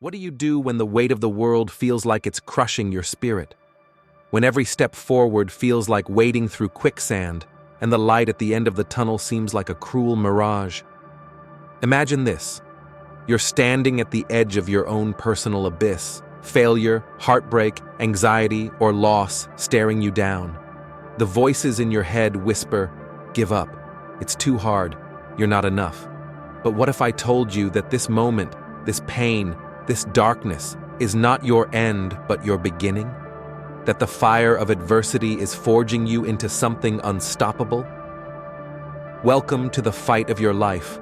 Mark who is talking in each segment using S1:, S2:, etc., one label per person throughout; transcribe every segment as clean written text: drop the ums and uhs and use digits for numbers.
S1: What do you do when the weight of the world feels like it's crushing your spirit? When every step forward feels like wading through quicksand, and the light at the end of the tunnel seems like a cruel mirage? Imagine this. You're standing at the edge of your own personal abyss, failure, heartbreak, anxiety, or loss staring you down. The voices in your head whisper, "Give up. It's too hard. You're not enough." But what if I told you that this moment, this pain, this darkness is not your end, but your beginning? That the fire of adversity is forging you into something unstoppable? Welcome to the fight of your life,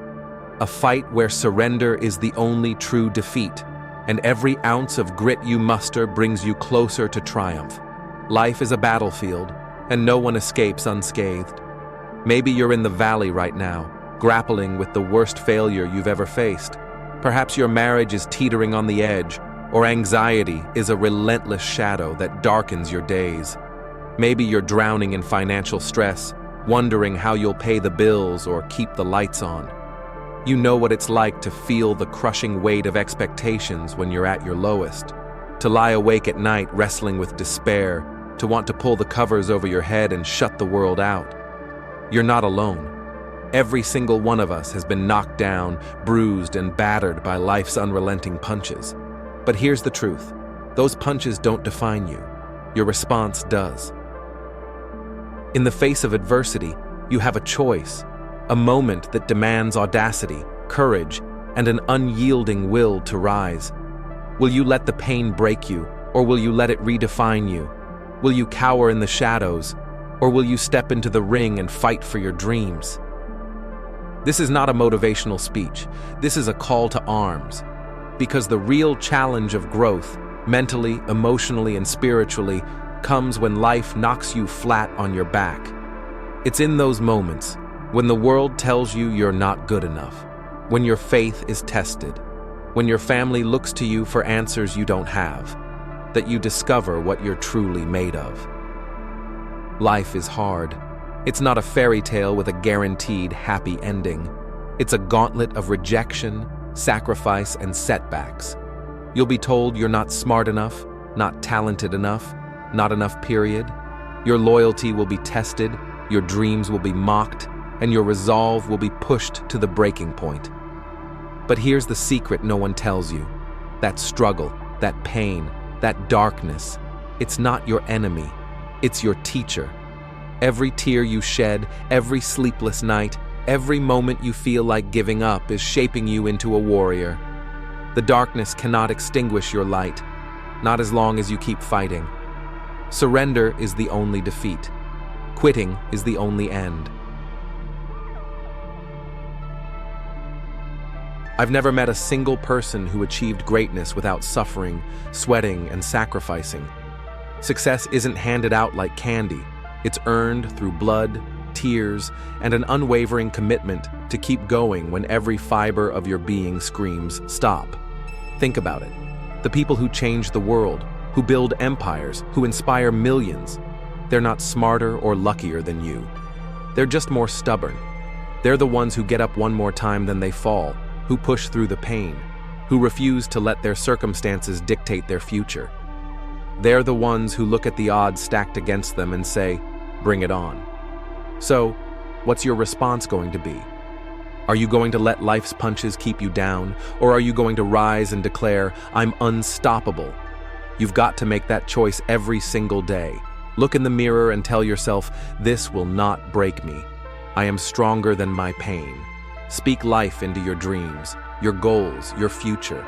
S1: a fight where surrender is the only true defeat, and every ounce of grit you muster brings you closer to triumph. Life is a battlefield, and no one escapes unscathed. Maybe you're in the valley right now, grappling with the worst failure you've ever faced. Perhaps your marriage is teetering on the edge, or anxiety is a relentless shadow that darkens your days. Maybe you're drowning in financial stress, wondering how you'll pay the bills or keep the lights on. You know what it's like to feel the crushing weight of expectations when you're at your lowest, to lie awake at night wrestling with despair, to want to pull the covers over your head and shut the world out. You're not alone. Every single one of us has been knocked down, bruised, and battered by life's unrelenting punches. But here's the truth. Those punches don't define you. Your response does. In the face of adversity, you have a choice, a moment that demands audacity, courage, and an unyielding will to rise. Will you let the pain break you, or will you let it redefine you? Will you cower in the shadows, or will you step into the ring and fight for your dreams? This is not a motivational speech. This is a call to arms. Because the real challenge of growth, mentally, emotionally, and spiritually, comes when life knocks you flat on your back. It's in those moments, when the world tells you you're not good enough, when your faith is tested, when your family looks to you for answers you don't have, that you discover what you're truly made of. Life is hard. It's not a fairy tale with a guaranteed happy ending. It's a gauntlet of rejection, sacrifice, and setbacks. You'll be told you're not smart enough, not talented enough, not enough, period. Your loyalty will be tested, your dreams will be mocked, and your resolve will be pushed to the breaking point. But here's the secret no one tells you. That struggle, that pain, that darkness, it's not your enemy, it's your teacher. Every tear you shed, every sleepless night, every moment you feel like giving up is shaping you into a warrior. The darkness cannot extinguish your light, not as long as you keep fighting. Surrender is the only defeat. Quitting is the only end. I've never met a single person who achieved greatness without suffering, sweating, and sacrificing. Success isn't handed out like candy. It's earned through blood, tears, and an unwavering commitment to keep going when every fiber of your being screams, "Stop." Think about it. The people who change the world, who build empires, who inspire millions, they're not smarter or luckier than you. They're just more stubborn. They're the ones who get up one more time than they fall, who push through the pain, who refuse to let their circumstances dictate their future. They're the ones who look at the odds stacked against them and say, "Bring it on." So, what's your response going to be? Are you going to let life's punches keep you down, or are you going to rise and declare, "I'm unstoppable"? You've got to make that choice every single day. Look in the mirror and tell yourself, "This will not break me. I am stronger than my pain." Speak life into your dreams, your goals, your future.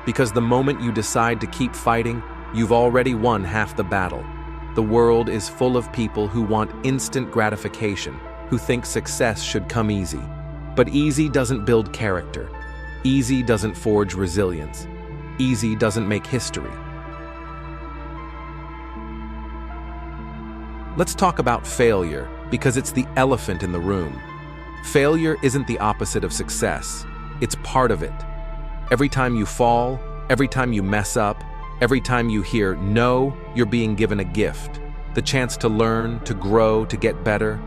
S1: Because the moment you decide to keep fighting, you've already won half the battle. The world is full of people who want instant gratification, who think success should come easy. But easy doesn't build character. Easy doesn't forge resilience. Easy doesn't make history. Let's talk about failure, because it's the elephant in the room. Failure isn't the opposite of success. It's part of it. Every time you fall, every time you mess up, every time you hear no, you're being given a gift. The chance to learn, to grow, to get better.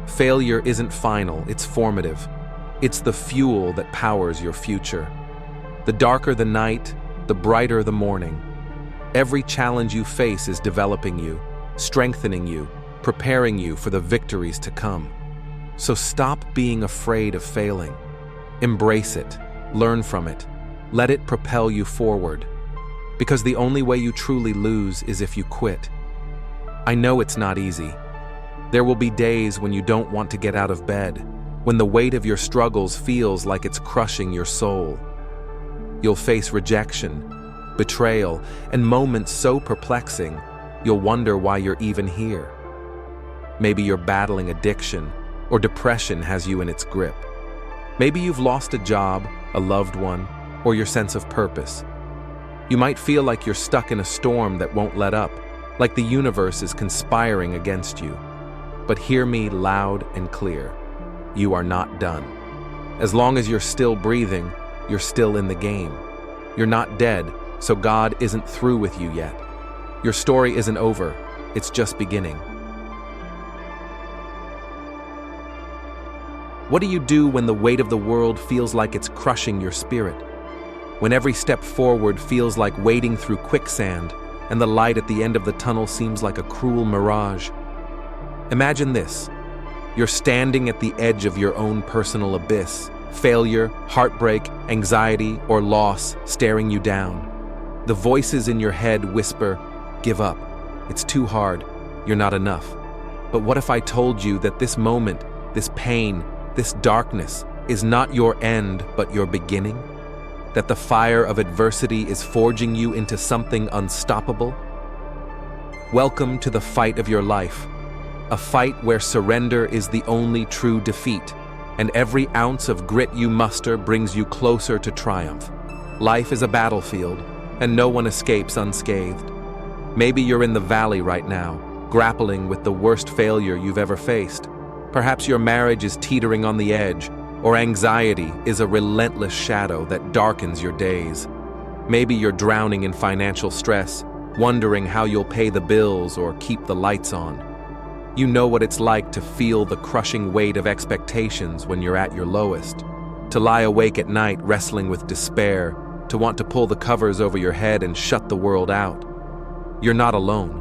S1: Failure isn't final, it's formative. It's the fuel that powers your future. The darker the night, the brighter the morning. Every challenge you face is developing you, strengthening you, preparing you for the victories to come. So stop being afraid of failing. Embrace it, learn from it, let it propel you forward. Because the only way you truly lose is if you quit. I know it's not easy. There will be days when you don't want to get out of bed, when the weight of your struggles feels like it's crushing your soul. You'll face rejection, betrayal, and moments so perplexing, you'll wonder why you're even here. Maybe you're battling addiction, or depression has you in its grip. Maybe you've lost a job, a loved one, or your sense of purpose. You might feel like you're stuck in a storm that won't let up, like the universe is conspiring against you. But hear me loud and clear. You are not done. As long as you're still breathing, you're still in the game. You're not dead, so God isn't through with you yet. Your story isn't over, it's just beginning. What do you do when the weight of the world feels like it's crushing your spirit? When every step forward feels like wading through quicksand, and the light at the end of the tunnel seems like a cruel mirage? Imagine this. You're standing at the edge of your own personal abyss, failure, heartbreak, anxiety, or loss staring you down. The voices in your head whisper, "Give up. It's too hard. You're not enough." But what if I told you that this moment, this pain, this darkness is not your end, but your beginning? That the fire of adversity is forging you into something unstoppable? Welcome to the fight of your life. A fight where surrender is the only true defeat, and every ounce of grit you muster brings you closer to triumph. Life is a battlefield, and no one escapes unscathed. Maybe you're in the valley right now, grappling with the worst failure you've ever faced. Perhaps your marriage is teetering on the edge, or anxiety is a relentless shadow that darkens your days. Maybe you're drowning in financial stress, wondering how you'll pay the bills or keep the lights on. You know what it's like to feel the crushing weight of expectations when you're at your lowest, to lie awake at night wrestling with despair, to want to pull the covers over your head and shut the world out. You're not alone.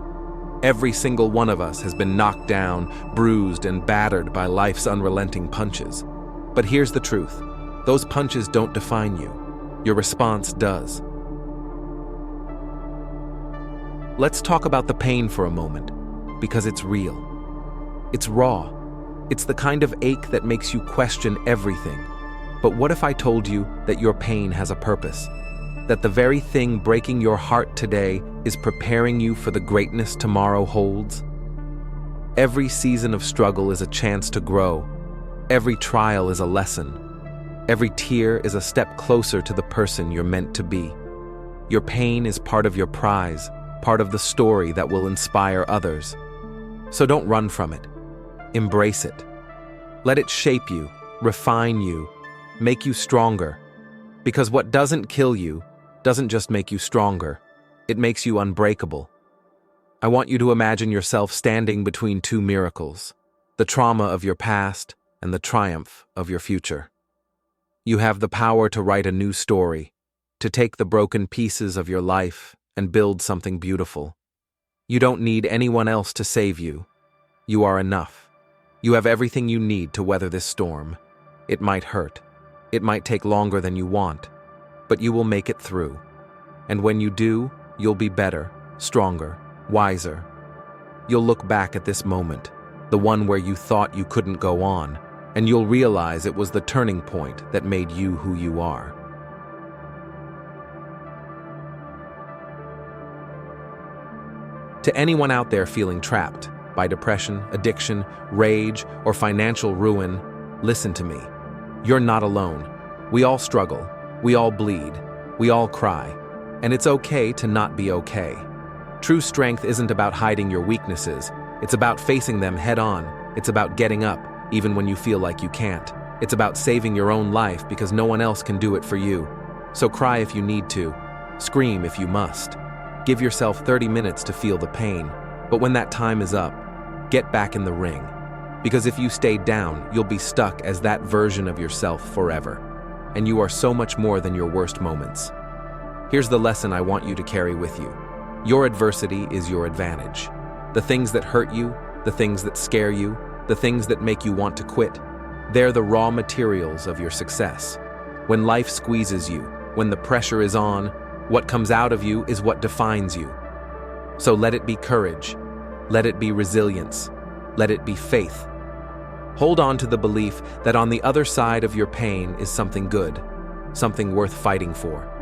S1: Every single one of us has been knocked down, bruised, and battered by life's unrelenting punches. But here's the truth. Those punches don't define you. Your response does. Let's talk about the pain for a moment, because it's real. It's raw. It's the kind of ache that makes you question everything. But what if I told you that your pain has a purpose? That the very thing breaking your heart today is preparing you for the greatness tomorrow holds? Every season of struggle is a chance to grow. Every trial is a lesson. Every tear is a step closer to the person you're meant to be. Your pain is part of your prize, part of the story that will inspire others. So don't run from it. Embrace it. Let it shape you, refine you, make you stronger. Because what doesn't kill you doesn't just make you stronger, it makes you unbreakable. I want you to imagine yourself standing between two miracles, the trauma of your past and the triumph of your future. You have the power to write a new story, to take the broken pieces of your life and build something beautiful. You don't need anyone else to save you. You are enough. You have everything you need to weather this storm. It might hurt. It might take longer than you want, but you will make it through. And when you do, you'll be better, stronger, wiser. You'll look back at this moment, the one where you thought you couldn't go on, and you'll realize it was the turning point that made you who you are. To anyone out there feeling trapped by depression, addiction, rage, or financial ruin, listen to me. You're not alone. We all struggle. We all bleed. We all cry. And it's okay to not be okay. True strength isn't about hiding your weaknesses. It's about facing them head on. It's about getting up, even when you feel like you can't. It's about saving your own life because no one else can do it for you. So cry if you need to. Scream if you must. Give yourself 30 minutes to feel the pain. But when that time is up, get back in the ring. Because if you stay down, you'll be stuck as that version of yourself forever. And you are so much more than your worst moments. Here's the lesson I want you to carry with you. Your adversity is your advantage. The things that hurt you, the things that scare you, the things that make you want to quit, they're the raw materials of your success. When life squeezes you, when the pressure is on, what comes out of you is what defines you. So let it be courage, let it be resilience, let it be faith. Hold on to the belief that on the other side of your pain is something good, something worth fighting for.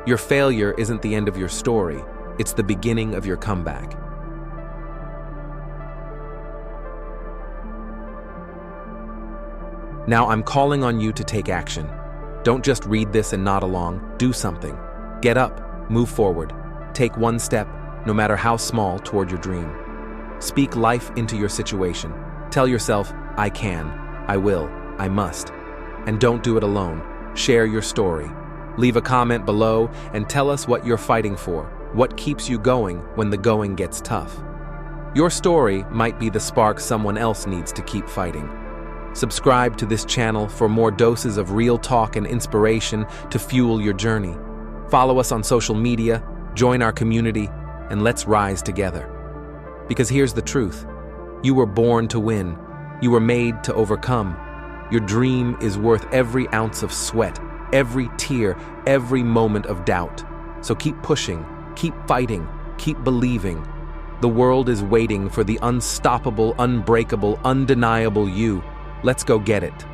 S1: Your failure isn't the end of your story, it's the beginning of your comeback. Now I'm calling on you to take action. Don't just read this and nod along, do something. Get up, move forward, take one step, no matter how small, toward your dream. Speak life into your situation. Tell yourself, I can, I will, I must. And don't do it alone. Share your story. Leave a comment below and tell us what you're fighting for, what keeps you going when the going gets tough. Your story might be the spark someone else needs to keep fighting. Subscribe to this channel for more doses of real talk and inspiration to fuel your journey. Follow us on social media, join our community, and let's rise together. Because here's the truth. You were born to win. You were made to overcome. Your dream is worth every ounce of sweat, every tear, every moment of doubt. So keep pushing, keep fighting, keep believing. The world is waiting for the unstoppable, unbreakable, undeniable you. Let's go get it.